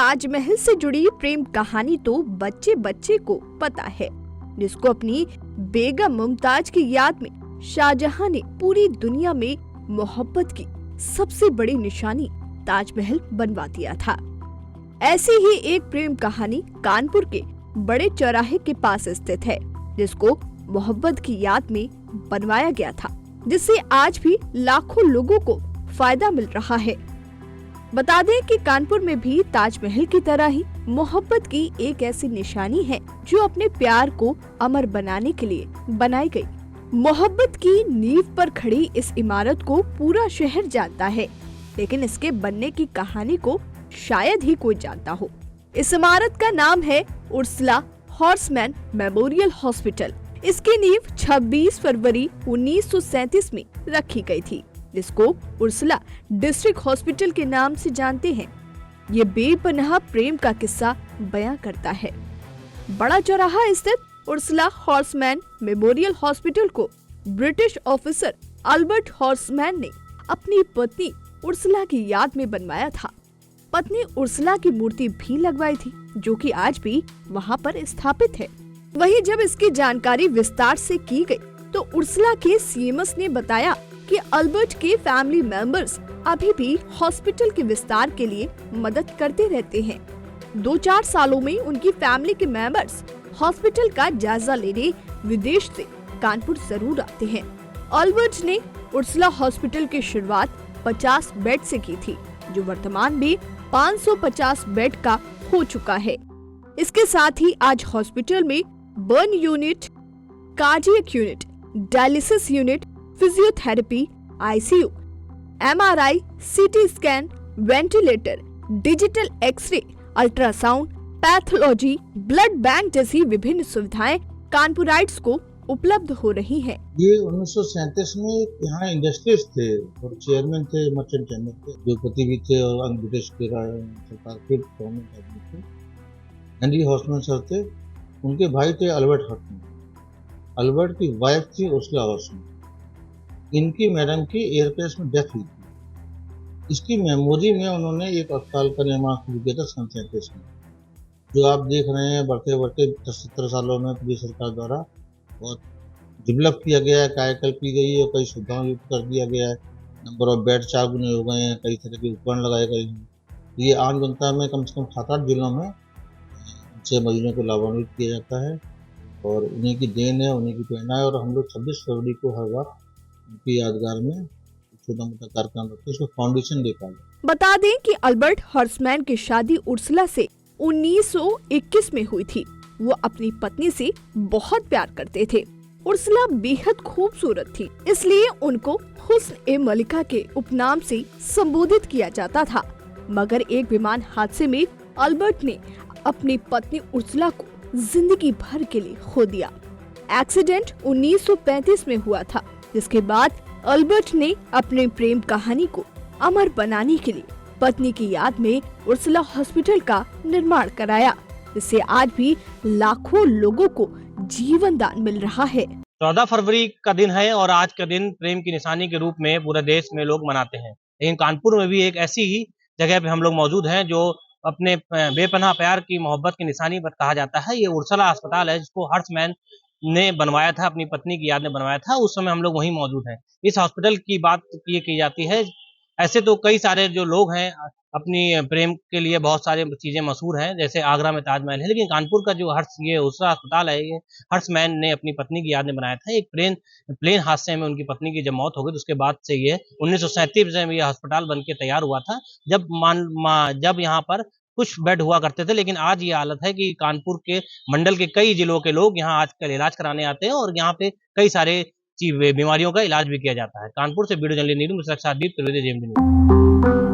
ताजमहल से जुड़ी प्रेम कहानी तो बच्चे बच्चे को पता है, जिसको अपनी बेगम मुमताज की याद में शाहजहां ने पूरी दुनिया में मोहब्बत की सबसे बड़ी निशानी ताजमहल बनवा दिया था। ऐसी ही एक प्रेम कहानी कानपुर के बड़े चौराहे के पास स्थित है, जिसको मोहब्बत की याद में बनवाया गया था, जिससे आज भी लाखों लोगों को फायदा मिल रहा है। बता दें कि कानपुर में भी ताजमहल की तरह ही मोहब्बत की एक ऐसी निशानी है जो अपने प्यार को अमर बनाने के लिए बनाई गई। मोहब्बत की नींव पर खड़ी इस इमारत को पूरा शहर जानता है, लेकिन इसके बनने की कहानी को शायद ही कोई जानता हो। इस इमारत का नाम है उर्सुला हॉर्समैन मेमोरियल हॉस्पिटल। इसकी नींव 26 फरवरी 1937 में रखी गई थी, जिसको उर्सुला डिस्ट्रिक्ट हॉस्पिटल के नाम से जानते हैं। ये बेपनाह प्रेम का किस्सा बयां करता है। बड़ा चौराहा स्थित उर्सुला हॉर्समैन मेमोरियल हॉस्पिटल को ब्रिटिश ऑफिसर अल्बर्ट हॉर्समैन ने अपनी पत्नी उर्सुला की याद में बनवाया था। पत्नी उर्सुला की मूर्ति भी लगवाई थी, जो कि आज भी वहां पर स्थापित है। वहीं जब इसकी जानकारी विस्तार से की गई, तो उर्सुला के सीएमएस ने बताया कि अल्बर्ट के फैमिली मेंबर्स अभी भी हॉस्पिटल के विस्तार के लिए मदद करते रहते हैं। 2-4 सालों में उनकी फैमिली के मेंबर्स हॉस्पिटल का जायजा लेने विदेश से कानपुर जरूर आते हैं। अल्बर्ट ने उर्सुला हॉस्पिटल की शुरुआत 50 बेड से की थी, जो वर्तमान में 550 बेड का हो चुका है। इसके साथ ही आज हॉस्पिटल में burn unit, cardiac unit, dialysis unit, physiotherapy, ICU, MRI, CT scan, ventilator, digital x ray, ultrasound, pathology, blood bank जैसी विभिन्न सुविधाएं कानपुराइट्स को उपलब्ध हो रही हैं। ये 1937 में यहाँ इंडस्ट्रीज थे और चेयरमैन थे मर्चेंट चैम्बर के, जो पति भी थे और ब्रिटिश के सरकार के गवर्नमेंट आदमी थे। हेनरी हॉर्समैन सर थे, उनके भाई थे अल्बर्ट हॉर्समैन। अल्बर्ट की वाइफ थी उर्सुला हॉर्समैन। इनकी मैडम की एयर क्रैश में डेथ हुई थी। इसकी मेमोरी में उन्होंने एक अस्पताल का निर्माण शुरू किया था सन 37 में, जो आप देख रहे हैं बढ़ते बढ़ते 70 सालों में प्रदेश सरकार द्वारा बहुत डेवलप किया गया है, कायाकल्प की गई है, कई सुविधाओं युक्त कर दिया गया है। नंबर ऑफ बेड 4 गुने हो गए हैं, कई तरह के उपकरण लगाए गए हैं। ये आम जनता में कम से कम 7-8 जिलों में अच्छे मरीजों को लाभान्वित किया जाता है और उन्हीं की देन है, उन्हीं की प्रेरणा है। और हम लोग 26 फरवरी को हर बार उनकी यादगार में छोटा मोटा कार्यक्रम रखते हैं, उसको फाउंडेशन डे का। बता दें कि अल्बर्ट हॉर्समैन की शादी उर्सुला से 1921 में हुई थी। वो अपनी पत्नी से बहुत प्यार करते थे। उर्सुला बेहद खूबसूरत थी, इसलिए उनको हुस्न ए मलिका के उपनाम से संबोधित किया जाता था। मगर एक विमान हादसे में अल्बर्ट ने अपनी पत्नी उर्सुला को जिंदगी भर के लिए खो दिया। एक्सीडेंट 1935 में हुआ था, जिसके बाद अल्बर्ट ने अपने प्रेम कहानी को अमर बनाने के लिए पत्नी की याद में उर्सुला हॉस्पिटल का निर्माण कराया, जिससे आज भी लाखों लोगों को जीवन दान मिल रहा है। 14 फरवरी का दिन है और आज का दिन प्रेम की निशानी के रूप में पूरे देश में लोग मनाते हैं। लेकिन कानपुर में भी एक ऐसी ही जगह पे हम लोग मौजूद हैं जो अपने बेपनाह प्यार की मोहब्बत की निशानी पर कहा जाता है। ये उर्सुला अस्पताल है, जिसको हॉर्समैन ने बनवाया था, अपनी पत्नी की याद में बनवाया था। उस समय हम लोग वहीं मौजूद हैं। इस हॉस्पिटल की बात ये की जाती है, ऐसे तो कई सारे जो लोग हैं अपनी प्रेम के लिए बहुत सारी चीजें मशहूर हैं, जैसे आगरा में ताजमहल है, लेकिन कानपुर का जो ये उर्सुला अस्पताल है, ये हॉर्समैन ने अपनी पत्नी की याद में बनाया था। एक प्लेन हादसे में उनकी पत्नी की जब मौत हो गई, तो उसके बाद से ये 1937 में ये अस्पताल बन के तैयार हुआ था, जब यहाँ पर कुछ बेड हुआ करते थे। लेकिन आज ये हालत है कि कानपुर के मंडल के कई जिलों के लोग यहाँ आजकल इलाज कराने आते हैं और यहाँ पे कई सारे बीमारियों का इलाज भी किया जाता है। कानपुर से वीडियो जर्नलिस्ट नीरू मिश्रा के साथ दीप त्रिवेदी, जेएमडी न्यूज़।